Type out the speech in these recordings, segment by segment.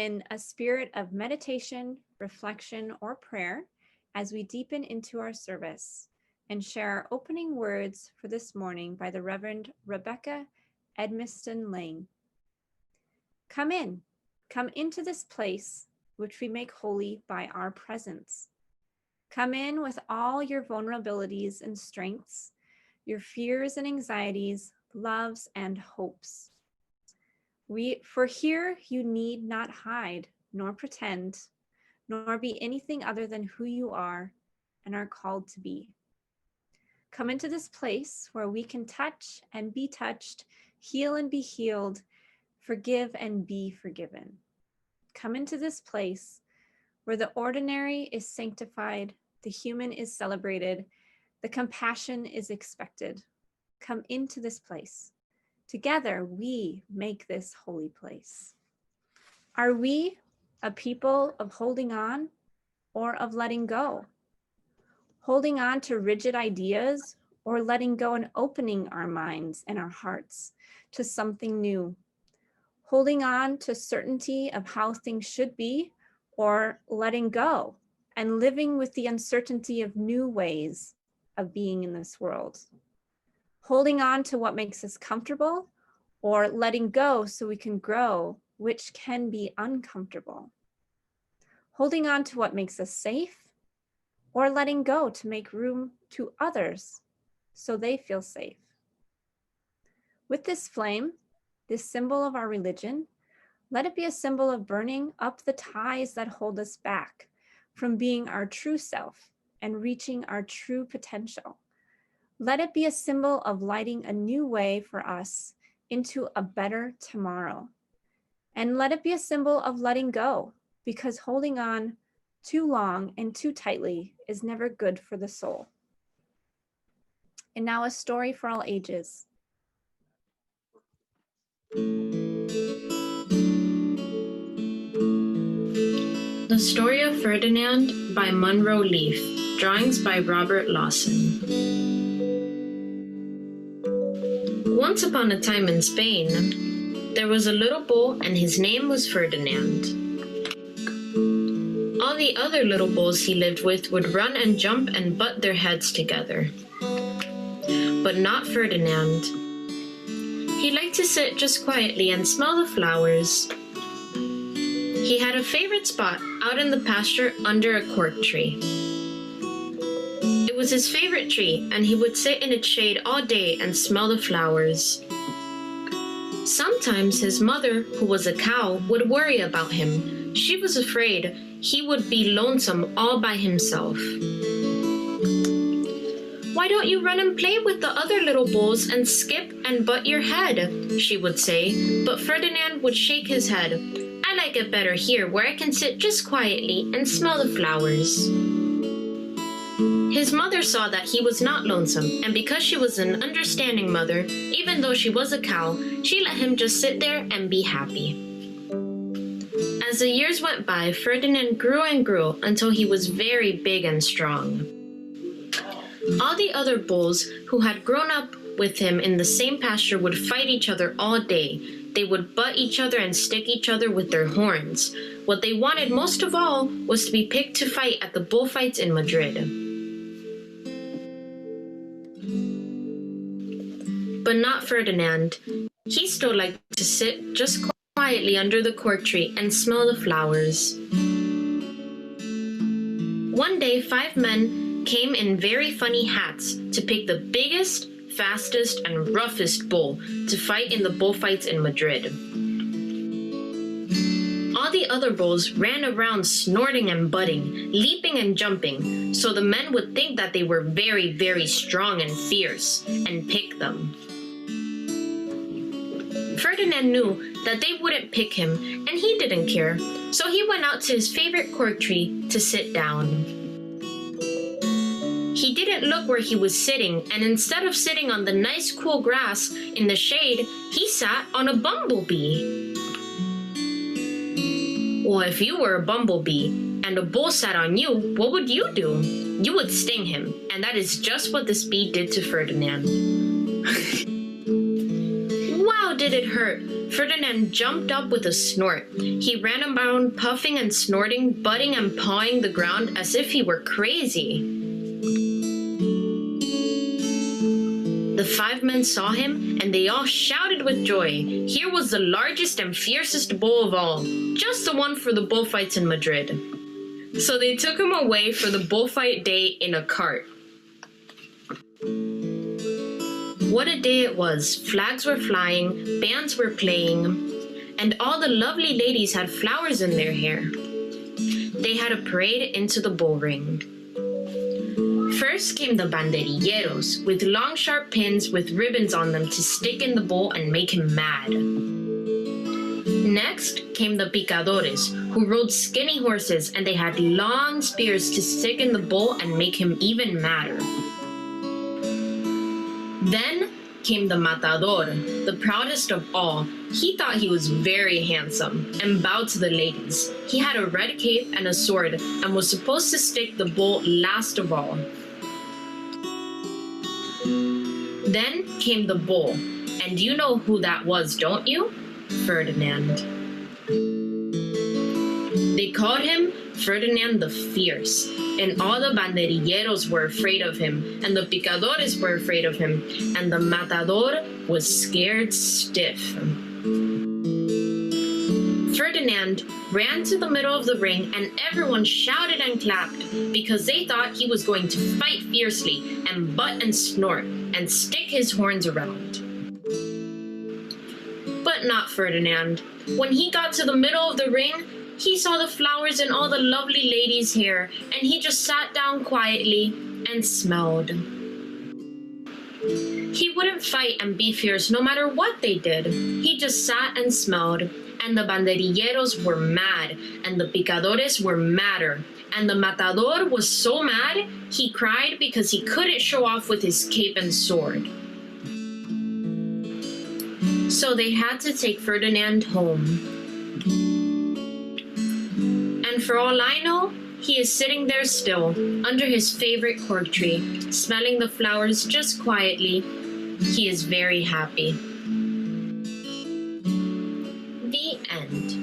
in a spirit of meditation, reflection, or prayer as we deepen into our service and share our opening words for this morning by the Reverend Rebecca Edmiston Lang. Come into this place which we make holy by our presence. Come in with all your vulnerabilities and strengths, your fears and anxieties, loves and hopes. For here you need not hide, nor pretend, nor be anything other than who you are and are called to be. Come into this place where we can touch and be touched, heal and be healed, forgive and be forgiven. Come into this place where the ordinary is sanctified, the human is celebrated, the compassion is expected. Come into this place. Together, we make this holy place. Are we a people of holding on or of letting go? Holding on to rigid ideas or letting go and opening our minds and our hearts to something new? Holding on to certainty of how things should be or letting go and living with the uncertainty of new ways of being in this world? Holding on to what makes us comfortable or letting go so we can grow, which can be uncomfortable. Holding on to what makes us safe or letting go to make room to others so they feel safe. With this flame, this symbol of our religion, let it be a symbol of burning up the ties that hold us back from being our true self and reaching our true potential. Let it be a symbol of lighting a new way for us into a better tomorrow. And let it be a symbol of letting go, because holding on too long and too tightly is never good for the soul. And now a story for all ages. The Story of Ferdinand by Munro Leaf. Drawings by Robert Lawson. Once upon a time in Spain, there was a little bull and his name was Ferdinand. All the other little bulls he lived with would run and jump and butt their heads together. But not Ferdinand. He liked to sit just quietly and smell the flowers. He had a favorite spot out in the pasture under a cork tree. It was his favorite tree, and he would sit in its shade all day and smell the flowers. Sometimes his mother, who was a cow, would worry about him. She was afraid he would be lonesome all by himself. "Why don't you run and play with the other little bulls and skip and butt your head?" she would say, but Ferdinand would shake his head. "I like it better here where I can sit just quietly and smell the flowers." His mother saw that he was not lonesome, and because she was an understanding mother, even though she was a cow, she let him just sit there and be happy. As the years went by, Ferdinand grew and grew until he was very big and strong. All the other bulls who had grown up with him in the same pasture would fight each other all day. They would butt each other and stick each other with their horns. What they wanted most of all was to be picked to fight at the bullfights in Madrid. But not Ferdinand. He still liked to sit just quietly under the cork tree and smell the flowers. One day, 5 men came in very funny hats to pick the biggest, fastest, and roughest bull to fight in the bullfights in Madrid. All the other bulls ran around snorting and butting, leaping and jumping, so the men would think that they were very, very strong and fierce, and pick them. Ferdinand knew that they wouldn't pick him, and he didn't care, so he went out to his favorite cork tree to sit down. He didn't look where he was sitting, and instead of sitting on the nice cool grass in the shade, he sat on a bumblebee. Well, if you were a bumblebee and a bull sat on you, what would you do? You would sting him, and that is just what this bee did to Ferdinand. "Wow, did it hurt! Ferdinand jumped up with a snort. He ran around puffing and snorting, butting and pawing the ground as if he were crazy. The 5 men saw him, and they all shouted with joy. Here was the largest and fiercest bull of all, just the one for the bullfights in Madrid. So they took him away for the bullfight day in a cart. What a day it was! Flags were flying, bands were playing, and all the lovely ladies had flowers in their hair. They had a parade into the bull ring. First came the banderilleros, with long sharp pins with ribbons on them to stick in the bull and make him mad. Next came the picadores, who rode skinny horses, and they had long spears to stick in the bull and make him even madder. Then came the matador, the proudest of all. He thought he was very handsome and bowed to the ladies. He had a red cape and a sword and was supposed to stick the bull last of all. Then came the bull, and you know who that was, don't you? Ferdinand. They called him Ferdinand the Fierce, and all the banderilleros were afraid of him, and the picadores were afraid of him, and the matador was scared stiff. Ferdinand ran to the middle of the ring, and everyone shouted and clapped because they thought he was going to fight fiercely and butt and snort and stick his horns around. But not Ferdinand. When he got to the middle of the ring, he saw the flowers in all the lovely ladies' hair, and he just sat down quietly and smelled. He wouldn't fight and be fierce no matter what they did. He just sat and smelled, and the banderilleros were mad, and the picadores were madder, and the matador was so mad he cried because he couldn't show off with his cape and sword. So they had to take Ferdinand home. And for all I know, he is sitting there still, under his favorite cork tree, smelling the flowers just quietly. He is very happy. The end.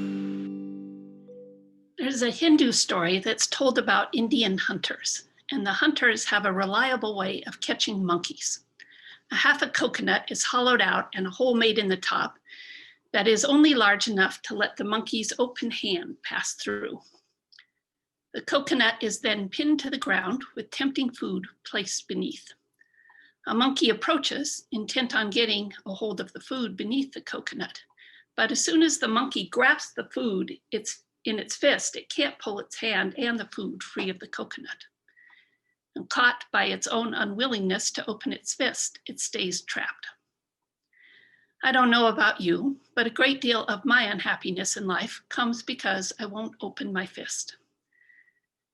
There's a Hindu story that's told about Indian hunters, and the hunters have a reliable way of catching monkeys. A half a coconut is hollowed out and a hole made in the top that is only large enough to let the monkey's open hand pass through. The coconut is then pinned to the ground with tempting food placed beneath. A monkey approaches, intent on getting a hold of the food beneath the coconut. But as soon as the monkey grasps the food in its fist, it can't pull its hand and the food free of the coconut. And caught by its own unwillingness to open its fist, it stays trapped. I don't know about you, but a great deal of my unhappiness in life comes because I won't open my fist.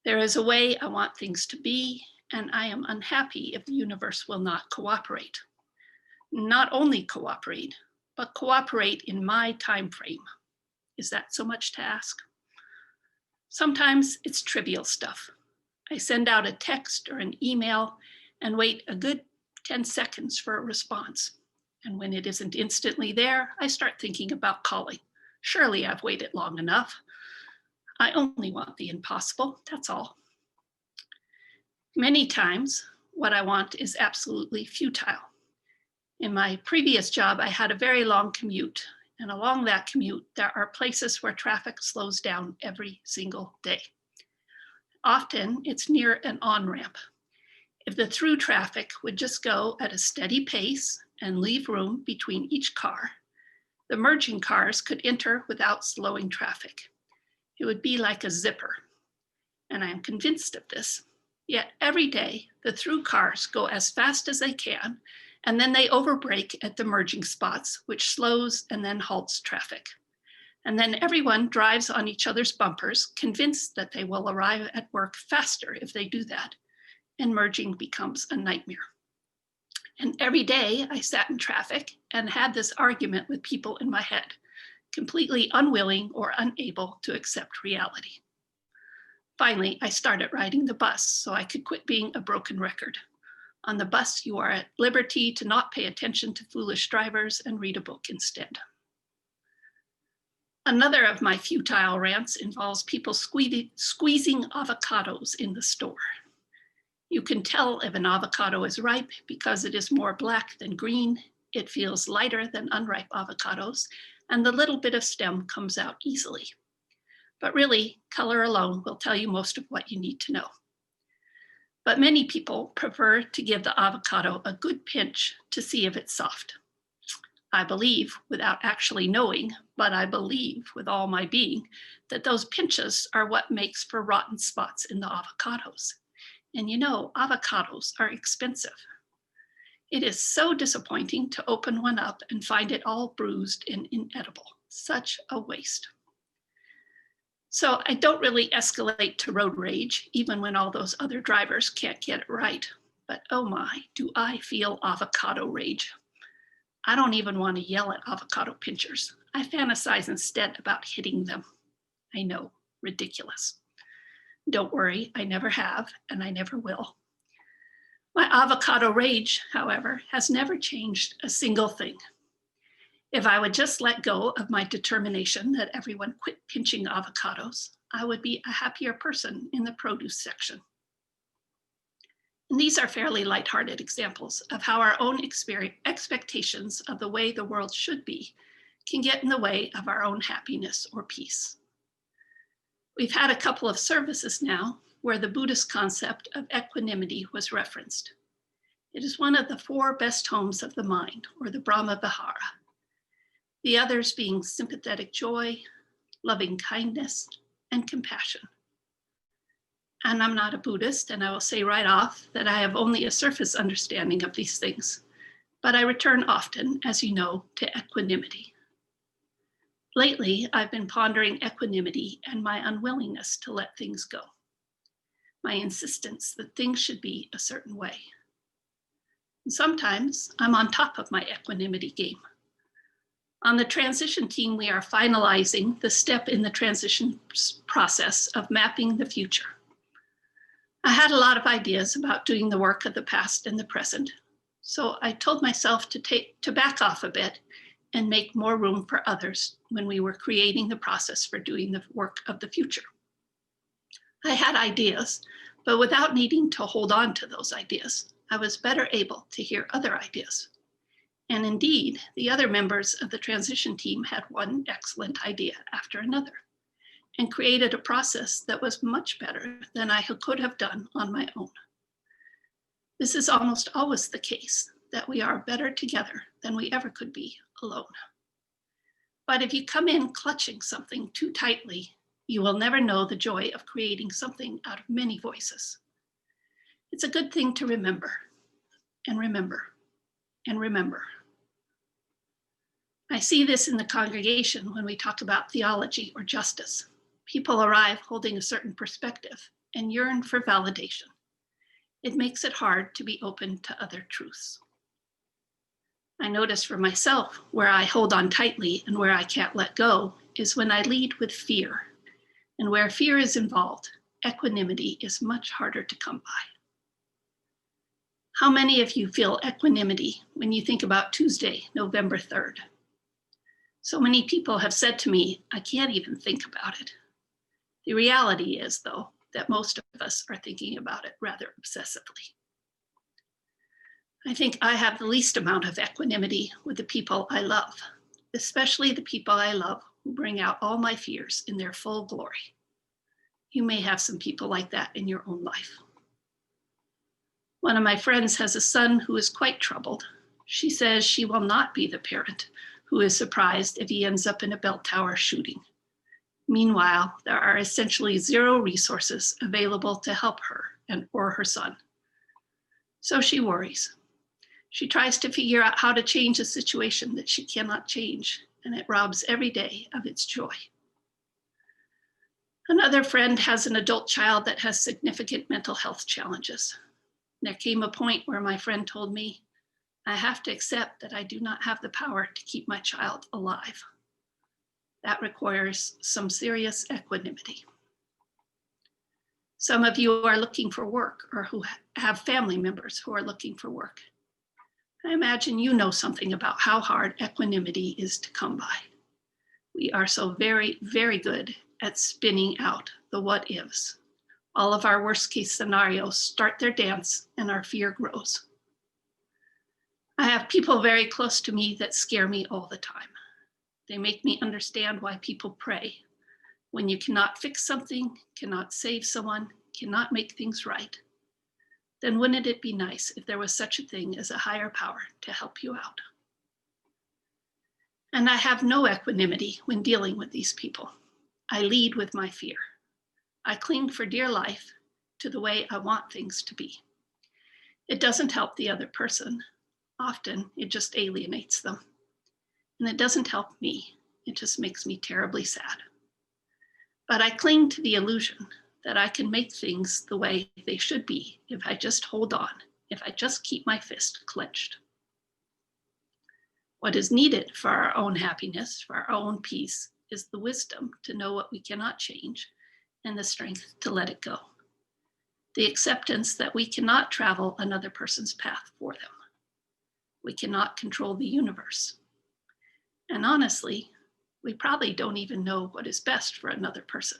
There is a way I want things to be, and I am unhappy if the universe will not cooperate. Not only cooperate, but cooperate in my time frame. Is that so much to ask? Sometimes it's trivial stuff. I send out a text or an email and wait a good 10 seconds for a response. And when it isn't instantly there, I start thinking about calling. Surely I've waited long enough. I only want the impossible, that's all. Many times, what I want is absolutely futile. In my previous job, I had a very long commute, and along that commute, there are places where traffic slows down every single day. Often, it's near an on-ramp. If the through traffic would just go at a steady pace and leave room between each car, the merging cars could enter without slowing traffic. It would be like a zipper, and I am convinced of this. Yet every day, the through cars go as fast as they can, and then they overbrake at the merging spots, which slows and then halts traffic. And then everyone drives on each other's bumpers, convinced that they will arrive at work faster if they do that, and merging becomes a nightmare. And every day I sat in traffic and had this argument with people in my head, completely unwilling or unable to accept reality. Finally, I started riding the bus so I could quit being a broken record. On the bus, you are at liberty to not pay attention to foolish drivers and read a book instead. Another of my futile rants involves people squeezing avocados in the store. You can tell if an avocado is ripe because it is more black than green, it feels lighter than unripe avocados, and the little bit of stem comes out easily. But really, color alone will tell you most of what you need to know. But many people prefer to give the avocado a good pinch to see if it's soft. I believe, without actually knowing, but I believe with all my being, that those pinches are what makes for rotten spots in the avocados. And you know, avocados are expensive. It is so disappointing to open one up and find it all bruised and inedible. Such a waste. So I don't really escalate to road rage, even when all those other drivers can't get it right. But oh my, do I feel avocado rage. I don't even want to yell at avocado pinchers. I fantasize instead about hitting them. I know, ridiculous. Don't worry, I never have, and I never will. My avocado rage, however, has never changed a single thing. If I would just let go of my determination that everyone quit pinching avocados, I would be a happier person in the produce section. And these are fairly lighthearted examples of how our own expectations of the way the world should be can get in the way of our own happiness or peace. We've had a couple of services now where the Buddhist concept of equanimity was referenced. It is one of the 4 best homes of the mind, or the Brahma Vihara. The others being sympathetic joy, loving kindness, and compassion. And I'm not a Buddhist, and I will say right off that I have only a surface understanding of these things, but I return often, as you know, to equanimity. Lately, I've been pondering equanimity and my unwillingness to let things go. My insistence that things should be a certain way. And sometimes I'm on top of my equanimity game. On the transition team, we are finalizing the step in the transition process of mapping the future. I had a lot of ideas about doing the work of the past and the present, so I told myself to back off a bit and make more room for others when we were creating the process for doing the work of the future. I had ideas, but without needing to hold on to those ideas, I was better able to hear other ideas. And indeed, the other members of the transition team had one excellent idea after another and created a process that was much better than I could have done on my own. This is almost always the case, that we are better together than we ever could be alone. But if you come in clutching something too tightly, you will never know the joy of creating something out of many voices. It's a good thing to remember, and remember, and remember. I see this in the congregation when we talk about theology or justice. People arrive holding a certain perspective and yearn for validation. It makes it hard to be open to other truths. I notice for myself where I hold on tightly and where I can't let go is when I lead with fear. And where fear is involved, equanimity is much harder to come by. How many of you feel equanimity when you think about Tuesday, November 3rd? So many people have said to me, I can't even think about it. The reality is, though, that most of us are thinking about it rather obsessively. I think I have the least amount of equanimity with the people I love, especially the people I love who bring out all my fears in their full glory. You may have some people like that in your own life. One of my friends has a son who is quite troubled. She says she will not be the parent who is surprised if he ends up in a bell tower shooting. Meanwhile, there are essentially zero resources available to help her or her son. So she worries. She tries to figure out how to change a situation that she cannot change, and it robs every day of its joy. Another friend has an adult child that has significant mental health challenges. There came a point where my friend told me, I have to accept that I do not have the power to keep my child alive. That requires some serious equanimity. Some of you are looking for work or who have family members who are looking for work. I imagine you know something about how hard equanimity is to come by. We are so very, very good at spinning out the what ifs. All of our worst case scenarios start their dance and our fear grows. I have people very close to me that scare me all the time. They make me understand why people pray. When you cannot fix something, cannot save someone, cannot make things right, then wouldn't it be nice if there was such a thing as a higher power to help you out? And I have no equanimity when dealing with these people. I lead with my fear. I cling for dear life to the way I want things to be. It doesn't help the other person. Often it just alienates them. And it doesn't help me. It just makes me terribly sad. But I cling to the illusion that I can make things the way they should be if I just hold on, if I just keep my fist clenched. What is needed for our own happiness, for our own peace, is the wisdom to know what we cannot change and the strength to let it go. The acceptance that we cannot travel another person's path for them. We cannot control the universe. And honestly, we probably don't even know what is best for another person.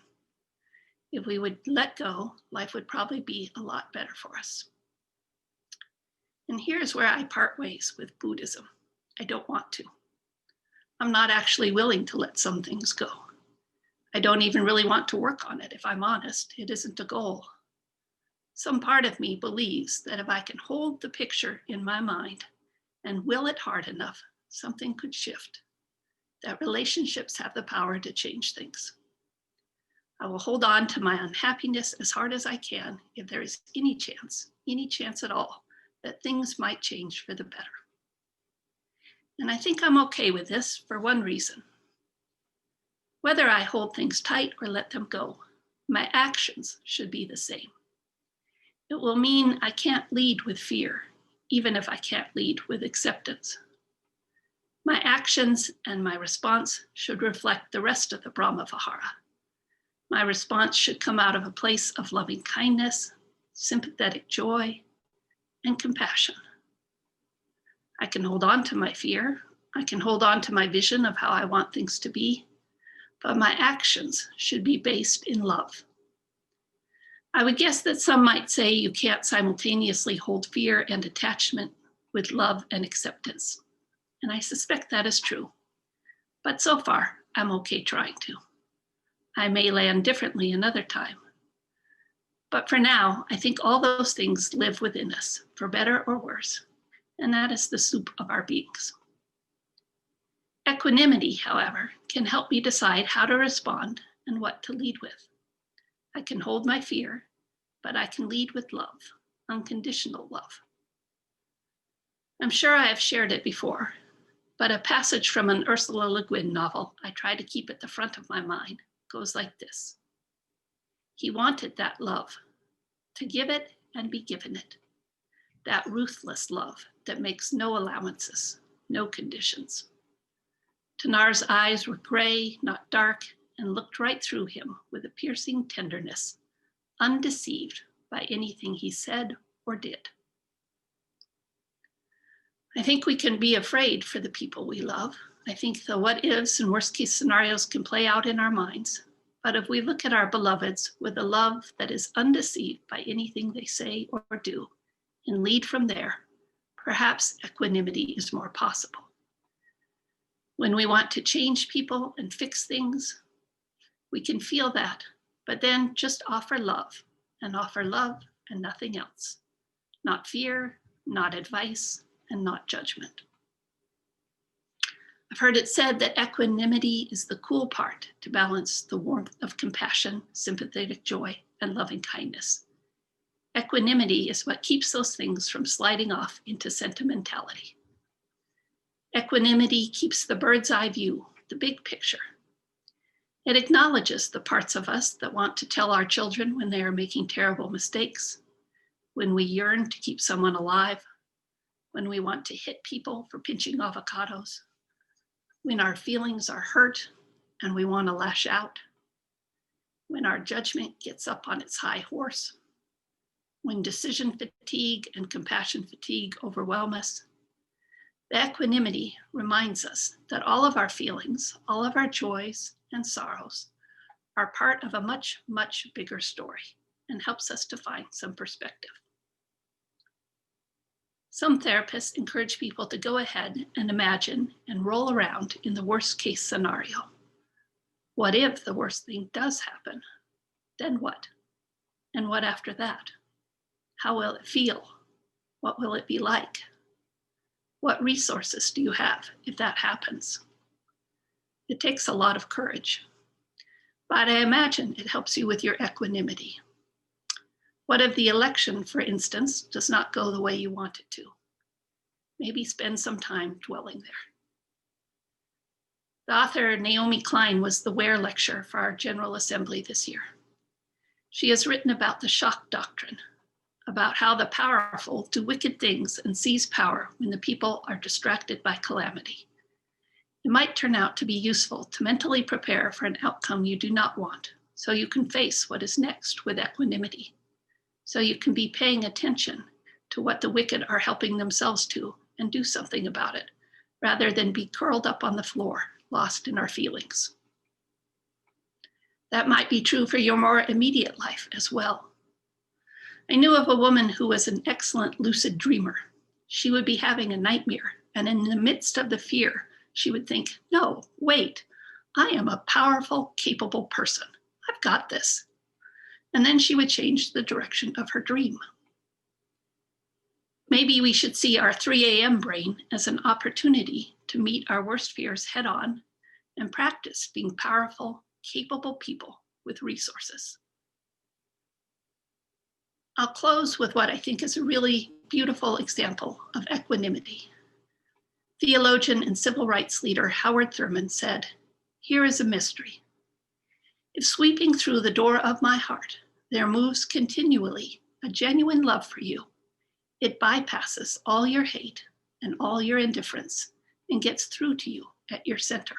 If we would let go, life would probably be a lot better for us. And here's where I part ways with Buddhism. I don't want to. I'm not actually willing to let some things go. I don't even really want to work on it, if I'm honest. It isn't a goal. Some part of me believes that if I can hold the picture in my mind and will it hard enough, something could shift. That relationships have the power to change things. I will hold on to my unhappiness as hard as I can if there is any chance at all, that things might change for the better. And I think I'm okay with this for one reason. Whether I hold things tight or let them go, my actions should be the same. It will mean I can't lead with fear, even if I can't lead with acceptance. My actions and my response should reflect the rest of the Brahma Vihara. My response should come out of a place of loving kindness, sympathetic joy, and compassion. I can hold on to my fear. I can hold on to my vision of how I want things to be, but my actions should be based in love. I would guess that some might say you can't simultaneously hold fear and attachment with love and acceptance. And I suspect that is true. But so far, I'm okay trying to. I may land differently another time. But for now, I think all those things live within us, for better or worse. And that is the soup of our beings. Equanimity, however, can help me decide how to respond and what to lead with. I can hold my fear, but I can lead with love, unconditional love. I'm sure I have shared it before, but a passage from an Ursula Le Guin novel I try to keep at the front of my mind goes like this. He wanted that love, to give it and be given it. That ruthless love that makes no allowances, no conditions. Tanar's eyes were gray, not dark, and looked right through him with a piercing tenderness, undeceived by anything he said or did. I think we can be afraid for the people we love. I think the what ifs and worst case scenarios can play out in our minds. But if we look at our beloveds with a love that is undeceived by anything they say or do, and lead from there, perhaps equanimity is more possible. When we want to change people and fix things, we can feel that, but then just offer love and nothing else. Not fear, not advice, and not judgment. I've heard it said that equanimity is the cool part to balance the warmth of compassion, sympathetic joy, and loving kindness. Equanimity is what keeps those things from sliding off into sentimentality. Equanimity keeps the bird's eye view, the big picture. It acknowledges the parts of us that want to tell our children when they are making terrible mistakes, when we yearn to keep someone alive, when we want to hit people for pinching avocados, when our feelings are hurt and we want to lash out. when our judgment gets up on its high horse, when decision fatigue and compassion fatigue overwhelm us. The equanimity reminds us that all of our feelings, all of our joys and sorrows are part of a much, much bigger story and helps us to find some perspective. Some therapists encourage people to go ahead and imagine and roll around in the worst case scenario. What if the worst thing does happen? Then what? And what after that? How will it feel? What will it be like? What resources do you have if that happens? It takes a lot of courage, but I imagine it helps you with your equanimity. What if the election, for instance, does not go the way you want it to? Maybe spend some time dwelling there. The author Naomi Klein was the Ware lecturer for our General Assembly this year. She has written about the shock doctrine, about how the powerful do wicked things and seize power when the people are distracted by calamity. It might turn out to be useful to mentally prepare for an outcome you do not want, so you can face what is next with equanimity, so you can be paying attention to what the wicked are helping themselves to and do something about it, rather than be curled up on the floor, lost in our feelings. That might be true for your more immediate life as well. I knew of a woman who was an excellent lucid dreamer. She would be having a nightmare, and in the midst of the fear, she would think, no, wait, I am a powerful, capable person. I've got this. And then she would change the direction of her dream. Maybe we should see our 3 a.m. brain as an opportunity to meet our worst fears head on and practice being powerful, capable people with resources. I'll close with what I think is a really beautiful example of equanimity. Theologian and civil rights leader Howard Thurman said, "Here is a mystery. If sweeping through the door of my heart, there moves continually a genuine love for you, it bypasses all your hate and all your indifference and gets through to you at your center.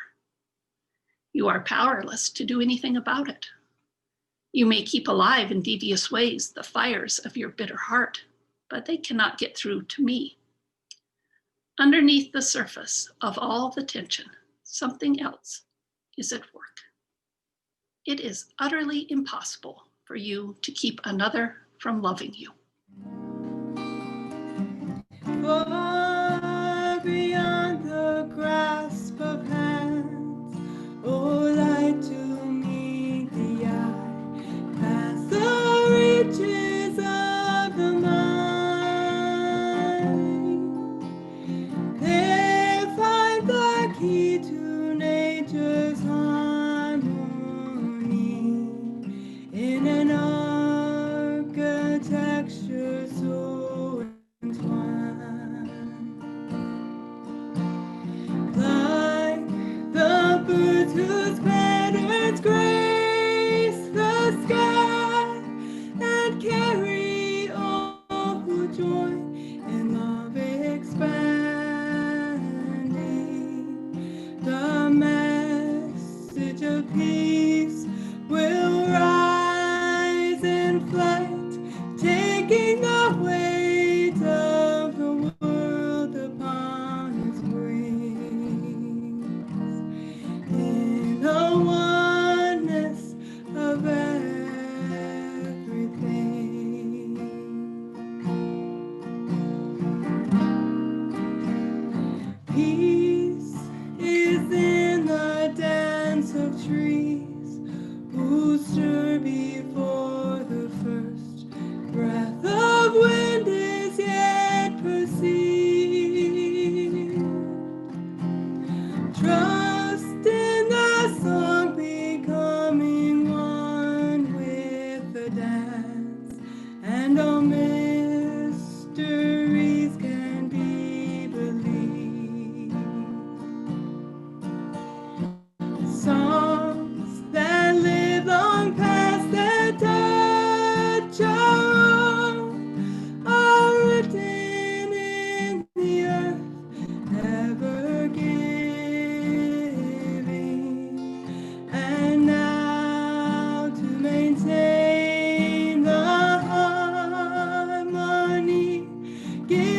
You are powerless to do anything about it. You may keep alive in devious ways the fires of your bitter heart, but they cannot get through to me. Underneath the surface of all the tension, something else is at work. It is utterly impossible for you to keep another from loving you." Far beyond the grasp of hands, oh, light to meet the eye, past the reaches of the mind. There find the key to nature's harmony in an architecture so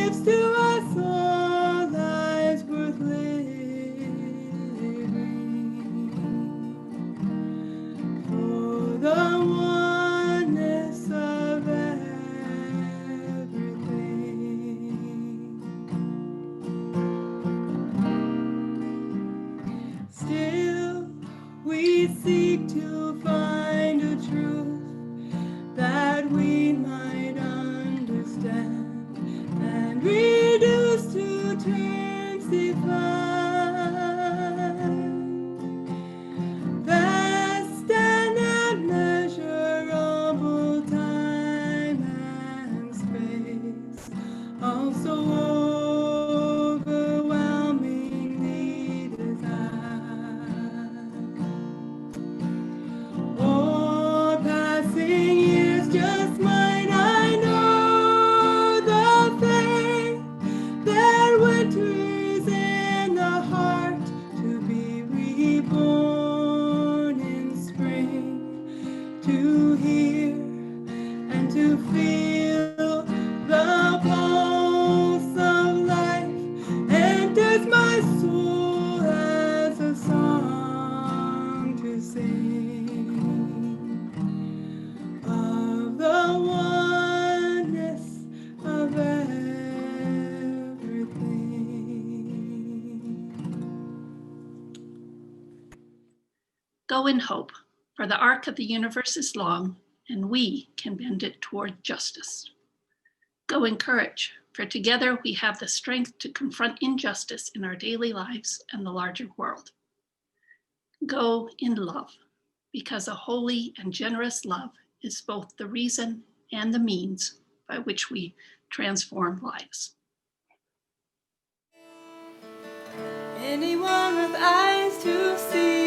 gives to us all lives worth living. For the oneness of everything. Still, we seek to find a truth that we might understand and reduce to terms defined. Vast and immeasurable time and space, also overwhelmingly designed. Or passing years just might I know the fate. There winters in the heart to be reborn in spring, to hear and to feel the pulse of life enters my soul as a song to sing of the oneness of everything. Go in hope, for the arc of the universe is long, and we can bend it toward justice. Go in courage, for together we have the strength to confront injustice in our daily lives and the larger world. Go in love, because a holy and generous love is both the reason and the means by which we transform lives. Anyone with eyes to see